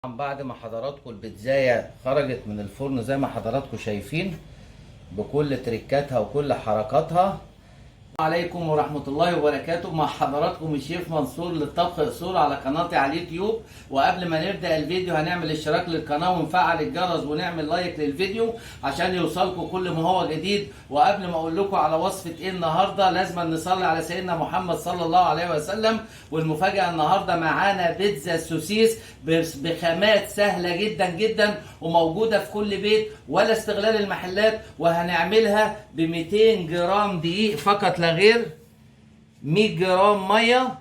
طبعا بعد ما حضراتكم البيتزاية خرجت من الفرن زي ما حضراتكم شايفين بكل تريكاتها وكل حركاتها. عليكم ورحمة الله وبركاته، مع حضراتكم الشيف منصور للطبخ اصول على قناتي على اليوتيوب. وقبل ما نبدأ الفيديو هنعمل اشتراك للقناة ونفعل الجرس ونعمل لايك للفيديو عشان يوصلكم كل ما هو جديد. وقبل ما اقول لكم على وصفة ايه النهاردة لازم نصلي على سيدنا محمد صلى الله عليه وسلم. والمفاجأة النهاردة معانا بيتزا سوسيس بخامات سهلة جدا جدا وموجودة في كل بيت ولا استغلال المحلات، وهنعملها ب 200 جرام دقيق فقط لا غير، 100 جرام ميه،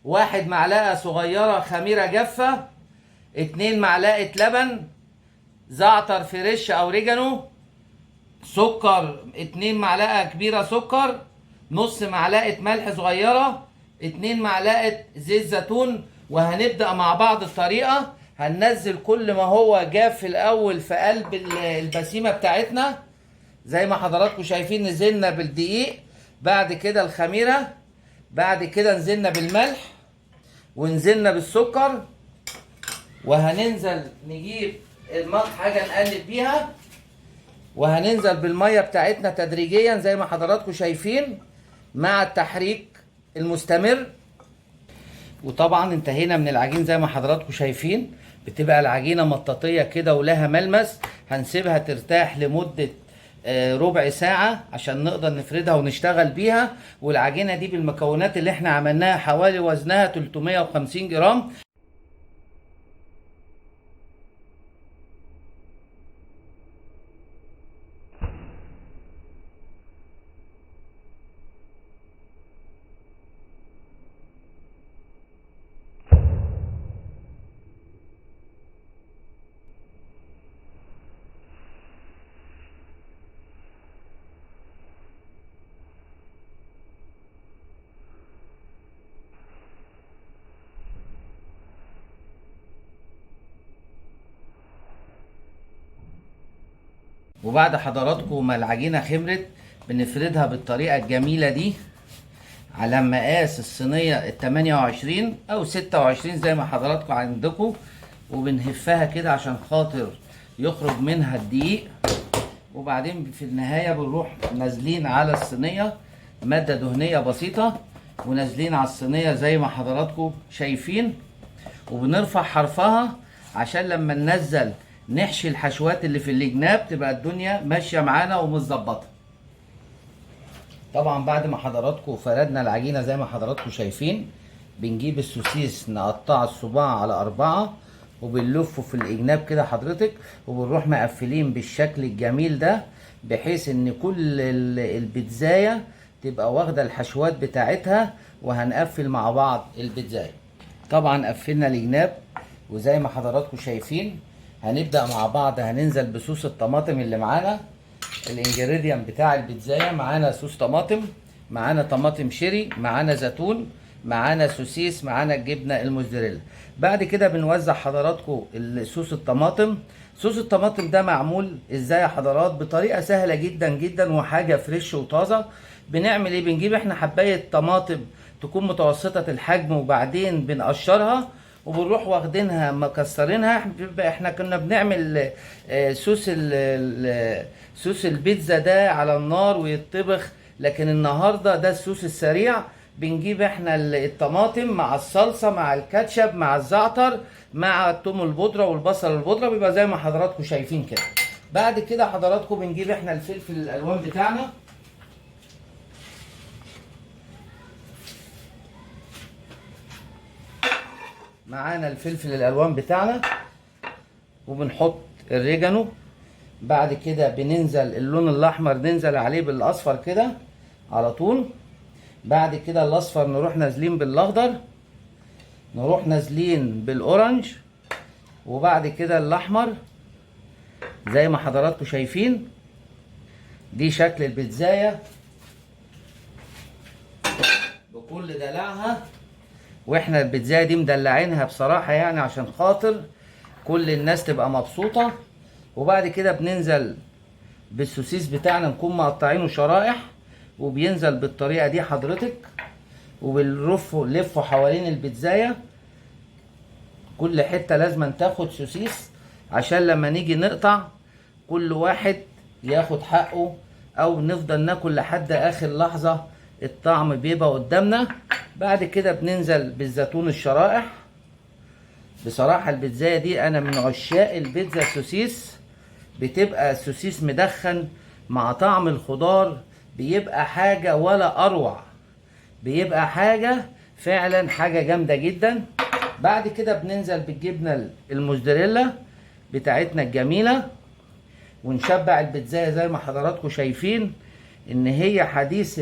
1 معلقه صغيره خميره جافه، 2 معلقه لبن، زعتر فريش او ريجانو، سكر 2 معلقه كبيره سكر، نص معلقه ملح صغيره، 2 معلقه زيت زيتون. وهنبدا مع بعض الطريقه. هننزل كل ما هو جاف في الاول في قلب البسيمه بتاعتنا زي ما حضراتكم شايفين. نزلنا بالدقيق، بعد كده الخميره، بعد كده نزلنا بالملح ونزلنا بالسكر، وهننزل نجيب حاجه نقلب بيها، وهننزل بالميه بتاعتنا تدريجيا زي ما حضراتكم شايفين مع التحريك المستمر. وطبعا انتهينا من العجين زي ما حضراتكم شايفين، بتبقى العجينه مطاطيه كده ولها ملمس. هنسيبها ترتاح لمده ربع ساعة عشان نقدر نفردها ونشتغل بيها. والعجينة دي بالمكونات اللي احنا عملناها حوالي وزنها 350 جرام. وبعد حضراتكم ما العجينة خمرت بنفردها بالطريقة الجميلة دي على مقاس الصينية 28 او 26 زي ما حضراتكم عندكم، وبنهفها كده عشان خاطر يخرج منها الدقيق. وبعدين في النهاية بنروح نازلين على الصينية مادة دهنية بسيطة، ونازلين على الصينية زي ما حضراتكم شايفين، وبنرفع حرفها عشان لما ننزل نحشي الحشوات اللي في الجناب تبقى الدنيا ماشية معانا ومتظبطة. طبعا بعد ما حضراتكم فردنا العجينة زي ما حضراتكم شايفين، بنجيب السوسيس نقطع الصباع على 4 وبنلفه في الجناب كده حضرتك، وبنروح مقفلين بالشكل الجميل ده بحيث ان كل البيتزاية تبقى واخدة الحشوات بتاعتها. وهنقفل مع بعض البيتزاية. طبعا قفلنا الجناب وزي ما حضراتكم شايفين هنبدأ مع بعض. هننزل بصوص الطماطم اللي معانا، الانجريديان بتاع البيتزاية. معانا صوص طماطم، معانا طماطم شيري، معانا زيتون، معانا سوسيس، معانا الجبنة الموزاريلا. بعد كده بنوزع حضراتكم صوص الطماطم. صوص الطماطم ده معمول ازاي يا حضرات؟ بطريقة سهلة جدا جدا وحاجة فريش وطازة. بنعمل ايه؟ بنجيب احنا حباية طماطم تكون متوسطة الحجم، وبعدين بنقشرها وبنروح واخدينها مكسرينها. احنا كنا بنعمل صوص البيتزا ده على النار ويتطبخ، لكن النهارده ده الصوص السريع. بنجيب احنا الطماطم مع الصلصه مع الكاتشب مع الزعتر مع الثوم البودره والبصل البودره، بيبقى زي ما حضراتكم شايفين كده. بعد كده حضراتكم بنجيب احنا الفلفل الالوان بتاعنا، معانا الفلفل الالوان بتاعنا، وبنحط الريجانو. بعد كده بننزل اللون الاحمر ننزل عليه بالاصفر كده على طول. بعد كده الاصفر نروح نازلين بالاخضر، نروح نازلين بالاورنج، وبعد كده الاحمر زي ما حضراتكم شايفين. دي شكل البيتزاية بكل دلعها. واحنا البيتزاية دي مدلعينها بصراحة يعني عشان خاطر كل الناس تبقى مبسوطة. وبعد كده بننزل بالسوسيس بتاعنا نكون مقطعينه شرائح، وبينزل بالطريقة دي حضرتك، وبنلفه حوالين البيتزاية كل حتة لازم تاخد سوسيس عشان لما نيجي نقطع كل واحد ياخد حقه، او نفضل ناكل لحد اخر لحظة. الطعم بيبقى قدامنا. بعد كده بننزل بالزيتون الشرائح. بصراحة البيتزاية دي انا من عشاق البيتزا السوسيس. بتبقى السوسيس مدخن مع طعم الخضار، بيبقى حاجة ولا اروع. بيبقى حاجة فعلا حاجة جامدة جدا. بعد كده بننزل بالجبنة الموزاريلا بتاعتنا الجميلة، ونشبع البيتزاية زي ما حضراتكم شايفين ان هي حديث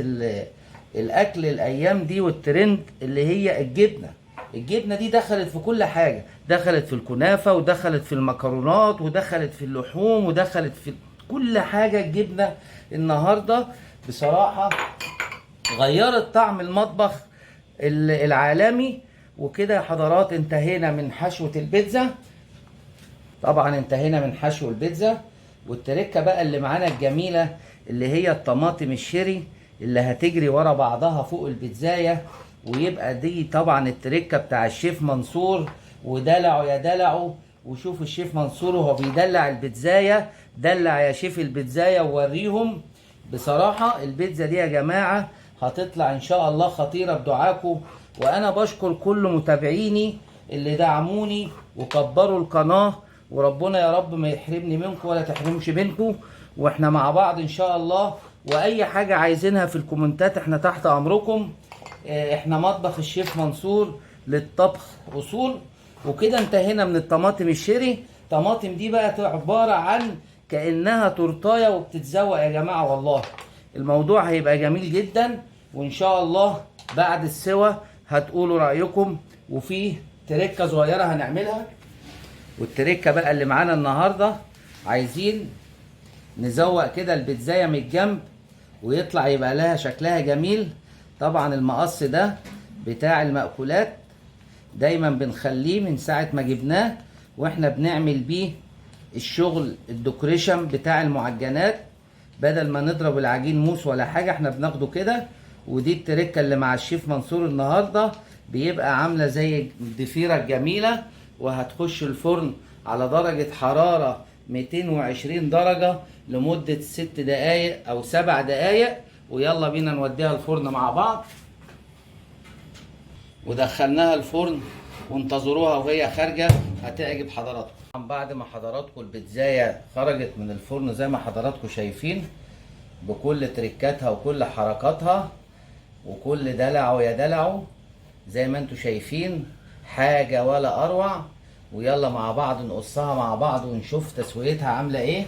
الاكل الايام دي والترند، اللي هي الجبنة. الجبنة دي دخلت في كل حاجة، دخلت في الكنافة ودخلت في المكرونات ودخلت في اللحوم ودخلت في كل حاجة. الجبنة النهاردة بصراحة غيرت طعم المطبخ العالمي. وكده يا حضرات انتهينا من حشوة البيتزا. طبعا انتهينا من حشو البيتزا. والتركة بقى اللي معانا الجميلة اللي هي الطماطم الشيري اللي هتجري ورا بعضها فوق البيتزاية. ويبقى دي طبعا التركة بتاع الشيف منصور، ودلعه يا دلعه. وشوف الشيف منصور وهو بيدلع البيتزاية. دلع يا شيف البيتزاية ووريهم. بصراحة البيتزا دي يا جماعة هتطلع ان شاء الله خطيرة بدعاكم. وانا بشكر كل متابعيني اللي دعموني وكبروا القناة، وربنا يا رب ما يحرمني منكم ولا تحرمش منكم. واحنا مع بعض ان شاء الله. واي حاجة عايزينها في الكومنتات احنا تحت امركم. احنا مطبخ الشيف منصور للطبخ اصول. وكده انتهينا من الطماطم الشيري. الطماطم دي بقى عبارة عن كأنها تورتايه وبتتزوق يا جماعة. والله الموضوع هيبقى جميل جدا. وان شاء الله بعد السوا هتقولوا رأيكم. وفي تركة صغيرة هنعملها. والتركة بقى اللي معانا النهاردة عايزين نزوق كده البيتزاية من الجنب ويطلع يبقى لها شكلها جميل. طبعا المقص ده بتاع المأكولات دايما بنخليه من ساعة ما جبناه، واحنا بنعمل بيه الشغل الديكوريشن بتاع المعجنات. بدل ما نضرب العجين موس ولا حاجة احنا بناخده كده. ودي التركة اللي مع الشيف منصور النهاردة. بيبقى عاملة زي الضفيرة الجميلة، وهتخش الفرن على درجة حرارة 220 درجة لمدة 6 دقايق او 7 دقايق. ويلا بينا نوديها الفرن مع بعض. ودخلناها الفرن وانتظروها وهي خارجة هتعجب حضراتكم. بعد ما حضراتكم البيتزاية خرجت من الفرن زي ما حضراتكم شايفين بكل تريكاتها وكل حركاتها وكل دلعه يا دلعه زي ما انتم شايفين، حاجة ولا اروع. ويلا مع بعض نقصها مع بعض ونشوف تسويتها عاملة ايه.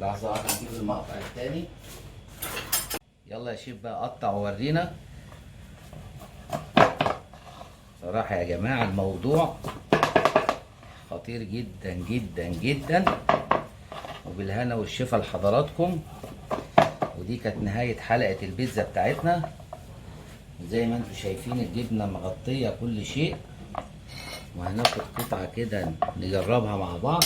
لحظة واحدة نجيب المقطع التاني. يلا يا شيف بقى قطع وورينا. صراحة يا جماعة الموضوع خطير جدا جدا جدا. وبالهنا والشفا لحضراتكم. ودي كانت نهاية حلقة البيتزا بتاعتنا. زي ما انتم شايفين الجبنة مغطية كل شيء. وهناخد قطعة كده نجربها مع بعض.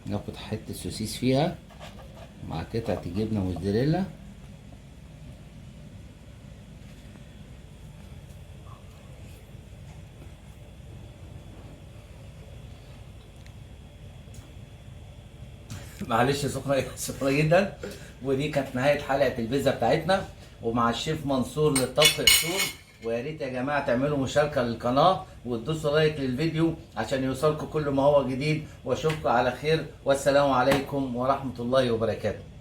ناخد حتة سوسيس فيها مع قطعة الجبنة موزاريلا. معلش سخنة سخنة جدا. ودي كانت نهاية حلقة البيتزا بتاعتنا ومع الشيف منصور للطبخ اصول. ويا ريت يا جماعة تعملوا مشاركة للقناة وتدوسوا لايك للفيديو عشان يوصلكم كل ما هو جديد. واشوفكم على خير والسلام عليكم ورحمة الله وبركاته.